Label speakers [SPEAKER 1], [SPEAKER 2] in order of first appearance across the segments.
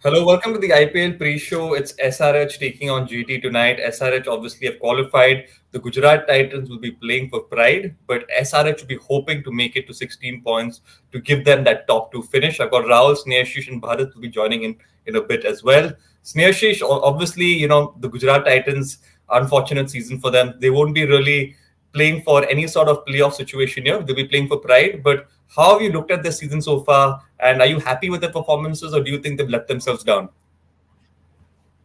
[SPEAKER 1] Hello, welcome to the IPL pre-show. It's SRH taking on GT tonight. SRH obviously have qualified. The Gujarat Titans will be playing for pride, but SRH will be hoping to make it to 16 points to give them that top two finish. I've got Rahul, Sneashish, and Bharat will be joining in a bit as well. Sneashish, obviously, the Gujarat Titans, unfortunate season for them. They won't be really playing for any sort of playoff situation here. They'll be playing for pride. But how have you looked at this season so far? And are you happy with their performances, or do you think they've let themselves down?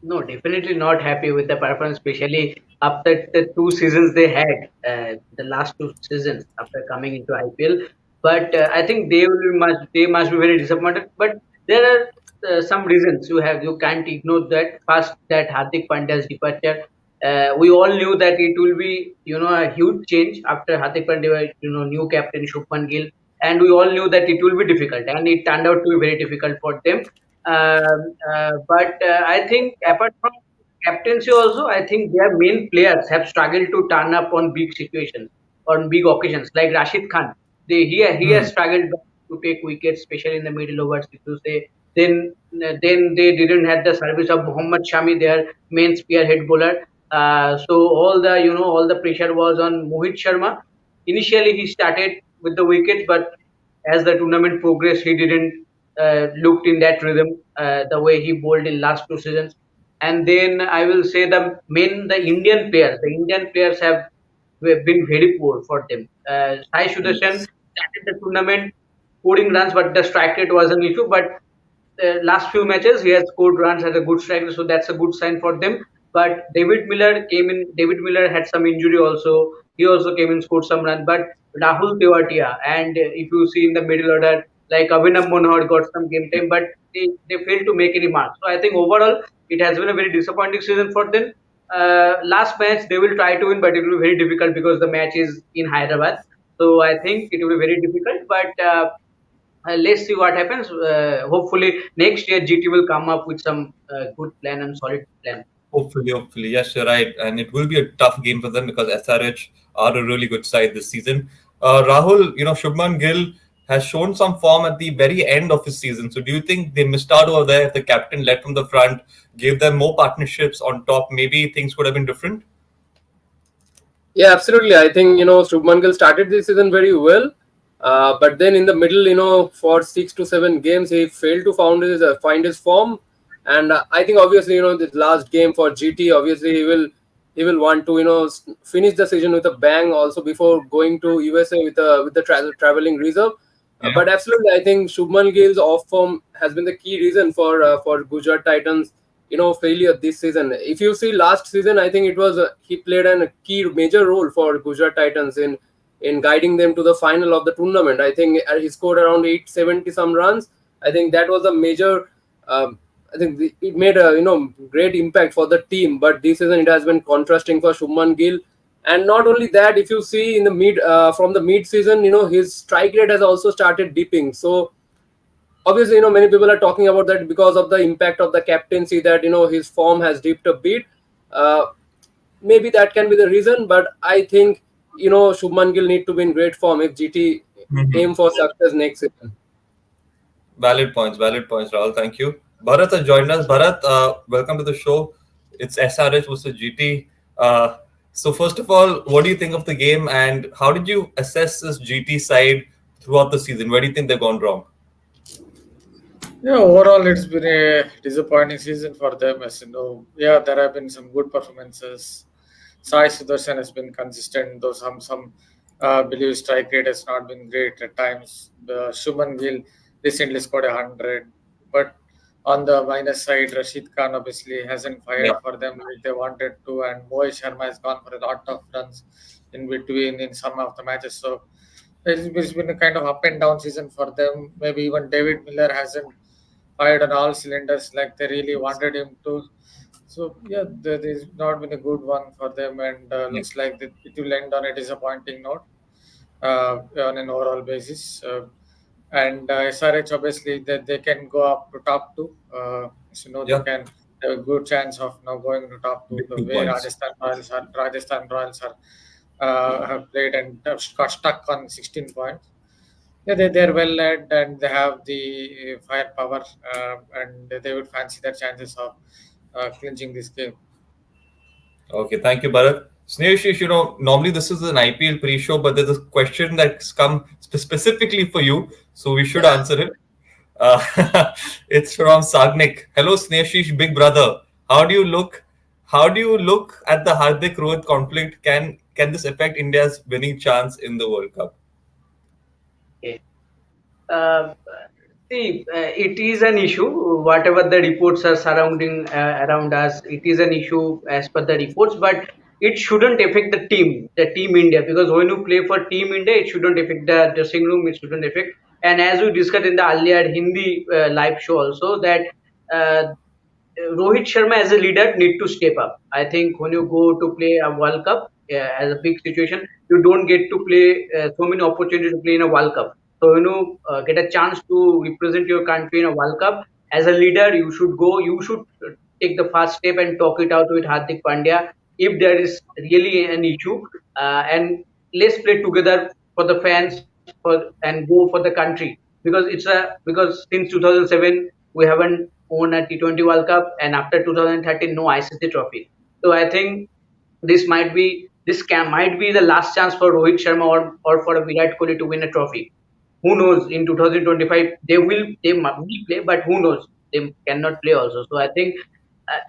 [SPEAKER 2] No, definitely not happy with the performance, especially after the two seasons they had, the last two seasons after coming into IPL. But I think they must be very disappointed. But there are some reasons you can't ignore that. First, that Hardik Pandya's departure. We all knew that it will be a huge change after Hardik Pandya, new captain Shubman Gill, and we all knew that it will be difficult, and it turned out to be very difficult for them. But I think apart from captaincy also, I think their main players have struggled to turn up on big situations, on big occasions. Like Rashid Khan, he has
[SPEAKER 1] Hmm.
[SPEAKER 2] struggled to take wickets, especially in the middle overs. If you say, then they didn't have the service of Mohammad Shami, their main spearhead bowler. So all the pressure was on Mohit Sharma. Initially, he started with the wickets, but as the tournament progressed, he didn't looked in that rhythm the way he bowled in last two seasons. And then I will say the Indian players have been very poor for them. Sai Sudarshan
[SPEAKER 1] Yes.
[SPEAKER 2] started the tournament scoring runs, but the strike rate was an issue. But last few matches he has scored runs as a good striker, so that's a good sign for them. But David Miller came in. David Miller had some injury also. He also came in, scored some runs. But Rahul Tewatia and if you see in the middle order, like Abhinav Manohar got some game time, but they failed to make any marks. So I think overall it has been a very disappointing season for them. Last match they will try to win, but it will be very difficult because the match is in Hyderabad. So I think it will be very difficult. But let's see what happens. Hopefully next year GT will come up with some good plan and solid plan.
[SPEAKER 1] Hopefully. Yes, you're right. And it will be a tough game for them because SRH are a really good side this season. Rahul, Shubman Gill has shown some form at the very end of his season. So do you think they missed out over there if the captain led from the front, gave them more partnerships on top? Maybe things could have been different?
[SPEAKER 3] Yeah, absolutely. I think Shubman Gill started this season very well, but then in the middle, for 6 to 7 games, he failed to find his form, and I think obviously this last game for GT, obviously he will want to finish the season with a bang also before going to USA with the traveling reserve.
[SPEAKER 1] Yeah.
[SPEAKER 3] But absolutely, I think Shubman Gill's off form has been the key reason for Gujarat Titans failure this season. If you see last season, I think it was he played a key major role for Gujarat Titans in guiding them to the final of the tournament. I think he scored around 870 some runs. I think that was a major. I think it made a great impact for the team. But this season it has been contrasting for Shubman Gill. And not only that, if you see in the from the mid season, his strike rate has also started dipping. So obviously many people are talking about that because of the impact of the captaincy, that his form has dipped a bit. uh, Maybe that can be the reason, but I think Shubman Gill need to be in great form if GT
[SPEAKER 1] Mhm.
[SPEAKER 3] aim for success next season.
[SPEAKER 1] Valid points, Rahul. Thank you. Bharat has joined us. Bharat, welcome to the show. It's SRH versus GT. So, first of all, what do you think of the game and how did you assess this GT side throughout the season? Where do you think they've gone wrong?
[SPEAKER 4] Yeah, overall, it's been a disappointing season for them. As you know, yeah, there have been some good performances. Sai Sudarshan has been consistent, though some believe strike rate has not been great at times. The Shuman Gill recently scored 100, but on the minus side, Rashid Khan obviously hasn't
[SPEAKER 1] Yeah.
[SPEAKER 4] fired for them like they wanted to, and Mohit Sharma has gone for a lot of runs in between in some of the matches. So it's been a kind of up and down season for them. Maybe even David Miller hasn't fired on all cylinders like they really wanted him to. So yeah, that is not been a good one for them, and
[SPEAKER 1] Yeah.
[SPEAKER 4] looks like that it will end on a disappointing note on an overall basis. And SRH obviously they can go up to top two. So they
[SPEAKER 1] Yeah.
[SPEAKER 4] can have a good chance of now going to top two.
[SPEAKER 1] Big
[SPEAKER 4] The
[SPEAKER 1] two
[SPEAKER 4] way
[SPEAKER 1] points.
[SPEAKER 4] Rajasthan Royals are have played and got stuck on 16 points. Yeah, they're well led and they have the firepower, and they would fancy their chances of clinching this game.
[SPEAKER 1] Okay, thank you, Bharat. Sneha, normally this is an IPL pre-show, but there's a question that's come specifically for you, so we should answer it. It's from Sagnik. Hello, Sneha, big brother. How do you look? How do you look at the Hardik Rohit conflict? Can this affect India's winning chance in the World Cup?
[SPEAKER 2] Okay. Uh, See, it is an issue. Whatever the reports are surrounding around us, it is an issue as per the reports. But it shouldn't affect the team India, because when you play for Team India, it shouldn't affect the dressing room. It shouldn't affect. And as we discussed in the earlier Hindi live show also, that uh, Rohit Sharma as a leader need to step up. I think when you go to play a World Cup as a big situation, you don't get to play so many opportunities to play in a World Cup. So when you get a chance to represent your country in a World Cup as a leader, you should go. You should take the first step and talk it out with Hardik Pandya if there is really an issue, and let's play together for the fans and go for the country, because because since 2007 we haven't won a T20 World Cup, and after 2013 no ICC trophy. So I think this might be the last chance for Rohit Sharma or for Virat Kohli to win a trophy. Who knows? In 2025 will play, but who knows? They cannot play also. So I think,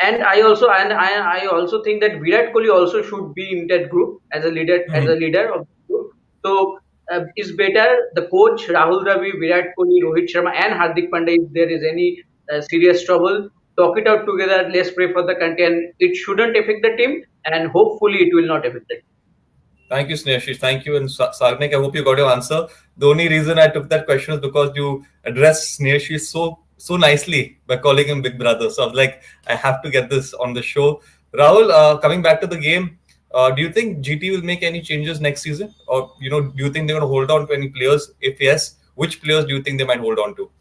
[SPEAKER 2] I also think that Virat Kohli also should be in that group as a leader of the group. So it's better the coach Rahul Dravid, Virat Kohli, Rohit Sharma, and Hardik Pandya. If there is any serious trouble, talk it out together. Let's pray for the country, and it shouldn't affect the team, and hopefully it will not affect the team.
[SPEAKER 1] Thank you, Sneha. Thank you. And Sarnik, I hope you got your answer. The only reason I took that question is because you addressed Sneha so nicely by calling him Big Brother. So I was like, I have to get this on the show. Rahul, coming back to the game, do you think GT will make any changes next season? Or, do you think they're going to hold on to any players? If yes, which players do you think they might hold on to?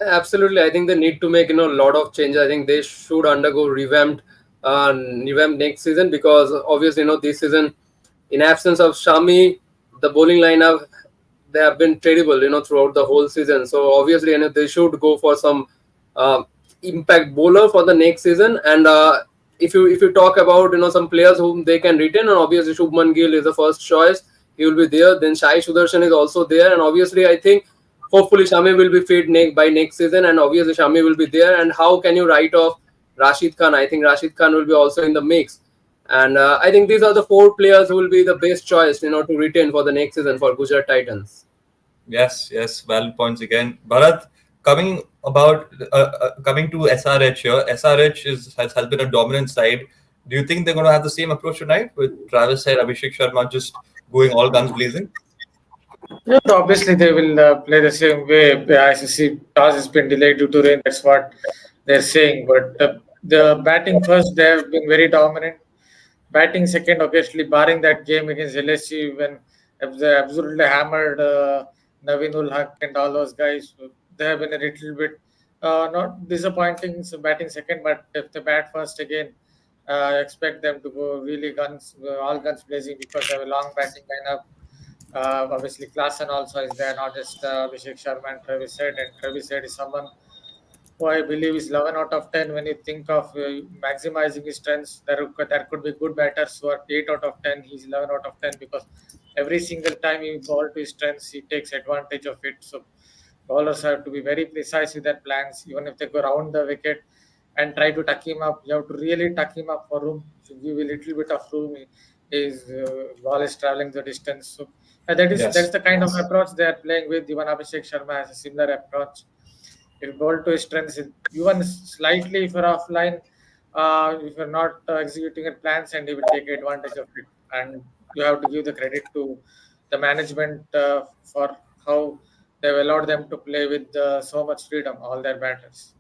[SPEAKER 3] Absolutely, I think they need to make a lot of changes. I think they should undergo revamp next season, because obviously this season, in absence of Shami, the bowling lineup, they have been terrible throughout the whole season. So obviously they should go for some uh, impact bowler for the next season. And if you talk about some players whom they can retain, and obviously Shubman Gill is the first choice. He will be there. Then Shai Sudarshan is also there, and obviously I think hopefully Shami will be fit by next season, and obviously Shami will be there. And how can you write off Rashid Khan? I think Rashid Khan will be also in the mix. And I think these are the four players who will be the best choice to retain for the next season for Gujarat Titans.
[SPEAKER 1] Yes, valid points again. Bharat, coming to SRH here, SRH has been a dominant side. Do you think they're going to have the same approach tonight with Travis Head, Abhishek Sharma just going all guns blazing?
[SPEAKER 4] Yeah, obviously they will play the same way. The ICC toss has been delayed due to rain. That's what they're saying. But the batting first, they have been very dominant. Batting second, occasionally barring that game against LSC when they absolutely hammered Naveen Haq and all those guys. They have been a little bit not disappointing. So batting second, but if they bat first again, I expect them to go really all guns blazing, because they have a long batting lineup. Obviously, Klassen also is there, not just Abhishek Sharma and Travis Head. And Travis Head is someone who I believe is 11 out of 10 when you think of maximizing his strengths. There could be good batters who are 8 out of 10. He's 11 out of 10 because every single time he ball to his strengths, he takes advantage of it. So bowlers have to be very precise with their plans, even if they go around the wicket and try to tuck him up. You have to really tuck him up for room to give a little bit of room. His ball is traveling the distance. So that's
[SPEAKER 1] Yes.
[SPEAKER 4] the kind of approach they are playing with. Even Abhishek Sharma has a similar approach. He'll bowl to his strengths, even slightly if you're offline, if you're not executing your plans, and he will take advantage of it. And you have to give the credit to the management for how they've allowed them to play with so much freedom, all their batters.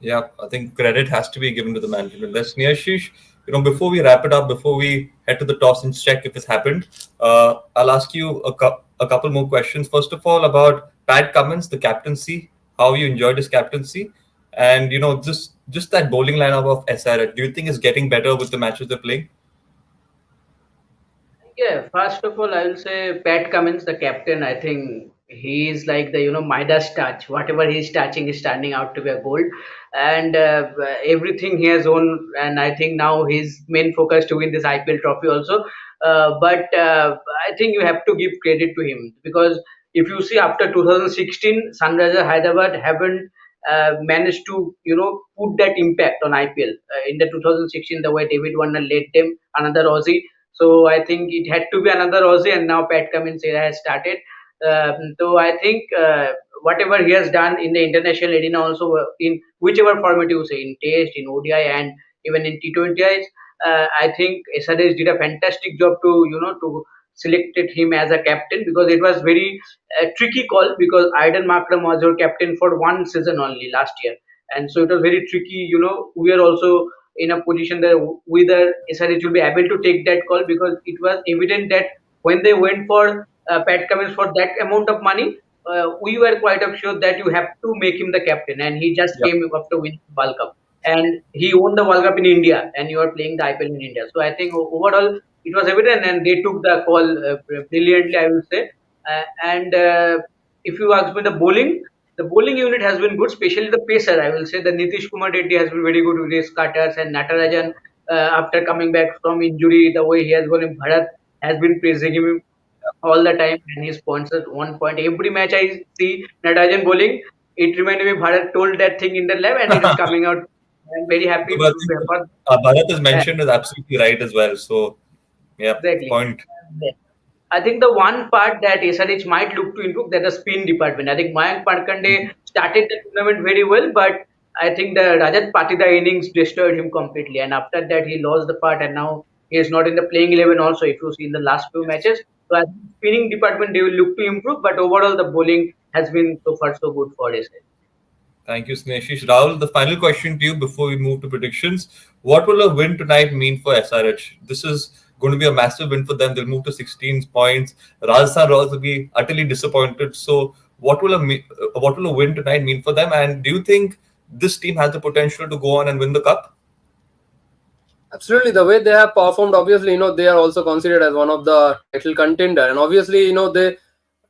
[SPEAKER 1] Yeah, I think credit has to be given to the management. That's Neashish. Before we wrap it up, before we head to the toss and check if it's happened, I'll ask you a couple more questions. First of all, about Pat Cummins, the captaincy, how you enjoyed his captaincy, and just that bowling lineup of SRH. Do you think is getting better with the matches they're playing?
[SPEAKER 2] Yeah, first of all, I will say Pat Cummins, the captain. I think he is like the Midas touch. Whatever he's touching is turning out to be a gold, and everything he has won. And I think now his main focus to win this IPL trophy also. But I think you have to give credit to him because if you see after 2016, Sunrisers Hyderabad haven't managed to put that impact on IPL. In the 2016, the way David Warner led them, another Aussie, so I think it had to be another Aussie, and now Pat Cummins era has started. So I think whatever he has done in the international arena, also in whichever format you say, in Test, in ODI, and even in T20Is, I think SRH did a fantastic job to selected him as a captain because it was very tricky call because Aiden Markram was your captain for one season only last year, and so it was very tricky. We are also in a position that whether SRH will be able to take that call because it was evident that when they went for Pat Cummins for that amount of money, we were quite sure that you have to make him the captain, and he just
[SPEAKER 1] Yeah.
[SPEAKER 2] came after winning the World Cup, and he won the World Cup in India, and you are playing the IPL in India. So I think overall it was evident, and they took the call brilliantly, I will say. And if you ask me the bowling unit has been good, especially the pacer. I will say the Nitish Kumar Reddy has been very good with his cutters, and Natarajan, after coming back from injury, the way he has gone in Bharat has been praising him all the time, and his points at 1 point. Every match I see Natarajan bowling, it reminded me Bharat told that thing in the lab, and it is coming out. I'm very happy
[SPEAKER 1] But I
[SPEAKER 2] to be
[SPEAKER 1] think
[SPEAKER 2] for
[SPEAKER 1] Bharat is
[SPEAKER 2] that.
[SPEAKER 1] mentioned is absolutely right as well. So, yeah,
[SPEAKER 2] Exactly.
[SPEAKER 1] point.
[SPEAKER 2] I think the one part that SRH might look to improve that the spin department. I think Mayank Markande started the tournament very well, but I think the Rajat Patida innings destroyed him completely. And after that, he lost the part, and now he is not in the playing 11. Also, if you see in the last few matches, so I think spinning department they will look to improve, but overall the bowling has been so far so good for SRH.
[SPEAKER 1] Thank you, Sneshish. Rahul, the final question to you before we move to predictions. What will a win tonight mean for SRH? This is going to be a massive win for them. They'll move to 16 points. Rajasthan Royals will be utterly disappointed. So, what will a win tonight mean for them? And do you think this team has the potential to go on and win the cup?
[SPEAKER 3] Absolutely, the way they have performed, obviously, they are also considered as one of the title contender, and obviously, they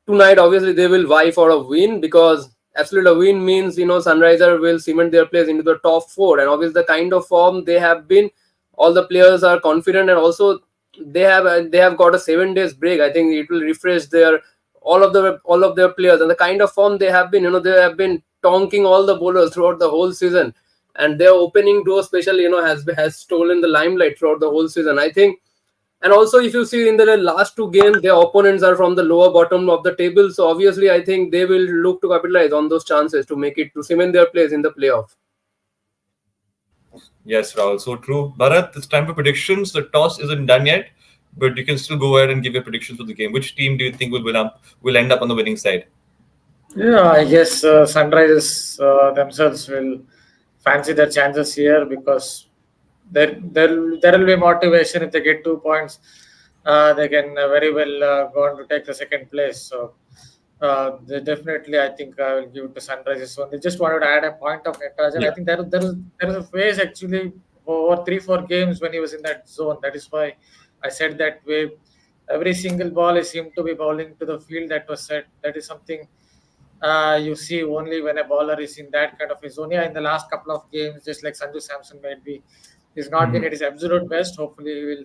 [SPEAKER 3] tonight, obviously, they will vie for a win because absolute a win means Sunriser will cement their place into the top four, and obviously, the kind of form they have been, all the players are confident, and also they have got a 7 days break. I think it will refresh their all of their players, and the kind of form they have been, they have been tonking all the bowlers throughout the whole season, and their opening duo special has stolen the limelight throughout the whole season, I think. And also, if you see in the last two games, their opponents are from the lower bottom of the table, so obviously I think they will look to capitalize on those chances to make it to cement their place in the playoff.
[SPEAKER 1] Yes, Rahul. So true. Bharat, it's time for predictions. The toss isn't done yet, but you can still go ahead and give your predictions for the game. Which team do you think will end up on the winning side?
[SPEAKER 4] Yeah, I guess Sunrisers themselves will fancy their chances here because there will be motivation if they get 2 points. They can very well go on to take the second place. So they definitely, I think I will give it to Sunrisers. So they just wanted to add a point of Natarajan. I
[SPEAKER 1] Yeah.
[SPEAKER 4] think there is a phase actually over 3-4 games when he was in that zone. That is why I said that way. Every single ball he seemed to be bowling to the field that was set. That is something you see only when a bowler is in that kind of a zone. Yeah, in the last couple of games, just like Sanju Samson might be, he's not been
[SPEAKER 1] Mhm.
[SPEAKER 4] at his absolute best. Hopefully, he will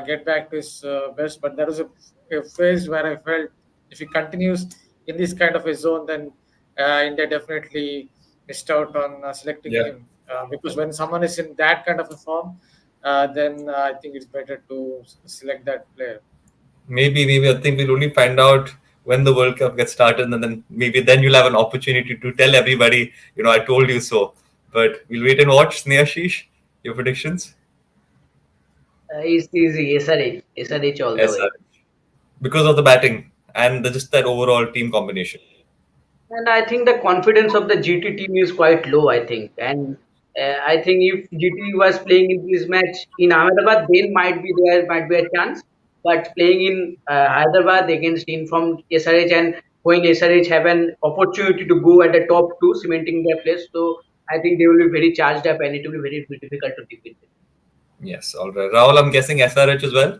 [SPEAKER 4] get back to his best. But there was a phase where I felt if he continues in this kind of a zone, then India definitely missed out on selecting
[SPEAKER 1] Yeah.
[SPEAKER 4] him. Because when someone is in that kind of a form, then I think it's better to select that player.
[SPEAKER 1] Maybe I think we'll only find out when the World Cup gets started, and then maybe then you'll have an opportunity to tell everybody, I told you so. But we'll wait and watch. Sneashish, your predictions?
[SPEAKER 2] It's easy. SRH all the
[SPEAKER 1] Yes,
[SPEAKER 2] way.
[SPEAKER 1] sir. Because of the batting and just that overall team combination.
[SPEAKER 2] And I think the confidence of the GT team is quite low, I think. And I think if GT was playing in this match in Ahmedabad, then might be a chance. But playing in Hyderabad against team from SRH, and when SRH have an opportunity to go at the top two, cementing their place, so I think they will be very charged up, and it will be very difficult to defeat them.
[SPEAKER 1] Yes, all right. Rahul, I'm guessing SRH as well.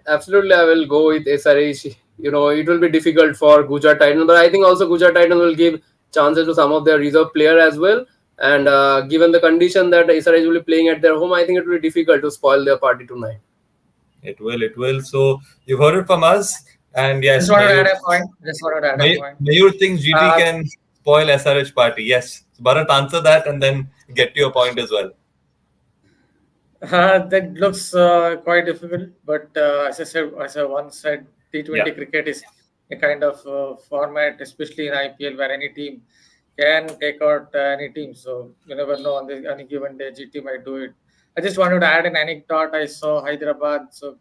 [SPEAKER 3] Absolutely, I will go with SRH. It will be difficult for Gujarat Titans, but I think also Gujarat Titans will give chances to some of their reserve player as well. And given the condition that SRH will be playing at their home, I think it will be difficult to spoil their party tonight.
[SPEAKER 1] It will. It will. So you've heard it from us, and
[SPEAKER 4] Just
[SPEAKER 1] yes,
[SPEAKER 4] wanted to add a point. Just wanted to add a point.
[SPEAKER 1] Mayur thinks GT
[SPEAKER 4] Uh,
[SPEAKER 1] can spoil SRH party. Yes, Bharat, answer that and then get to your point as well.
[SPEAKER 4] That looks quite difficult, but as I said, as I once said, T20
[SPEAKER 1] Yeah.
[SPEAKER 4] cricket is a kind of format, especially in IPL, where any team can take out any team. So you never know on any given day, GT might do it. I just wanted to add an anecdote. I saw Hyderabad so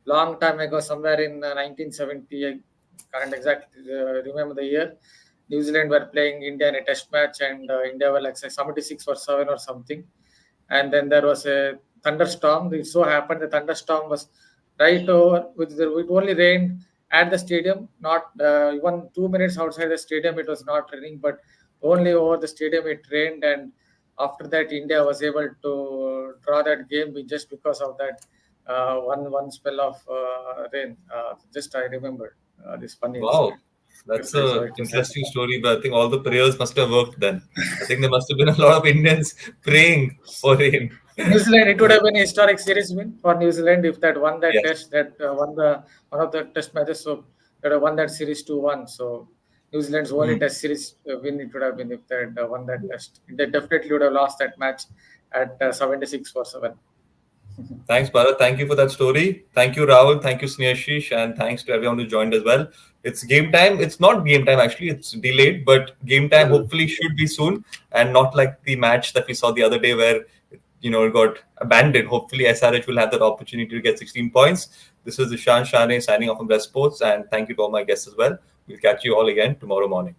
[SPEAKER 4] long time ago, somewhere in 1970. I can't exactly remember the year. New Zealand were playing India in a test match, and India were like say 76 for 7 or something. And then there was a thunderstorm. It so happened the thunderstorm was right over, it only rained at the stadium, not even 2 minutes outside the stadium. It was not raining, but only over the stadium it rained. And after that, India was able to draw that game just because of that one spell of rain. Just I remember this funny
[SPEAKER 1] Wow,
[SPEAKER 4] incident.
[SPEAKER 1] that's
[SPEAKER 4] It's, so
[SPEAKER 1] a
[SPEAKER 4] it was
[SPEAKER 1] interesting story. But I think all the prayers must have worked then. I think there must have been a lot of Indians praying for rain.
[SPEAKER 4] New Zealand. It would have been a historic series win for New Zealand if that won that
[SPEAKER 1] Yes.
[SPEAKER 4] test, that won the one of the test matches. So that have won that series 2-1. So New Zealand's only
[SPEAKER 1] Hmm.
[SPEAKER 4] test series win it would have been if they had won that test. They definitely would have lost that match at 76 for 7.
[SPEAKER 1] Thanks, Bharat. Thank you for that story. Thank you, Rahul. Thank you, Sneashish. And thanks to everyone who joined as well. It's game time. It's not game time, actually. It's delayed, but game time hopefully should be soon and not like the match that we saw the other day where, it got abandoned. Hopefully, SRH will have that opportunity to get 16 points. This is Ishan Shane signing off from Best Sports. And thank you to all my guests as well. We'll catch you all again tomorrow morning.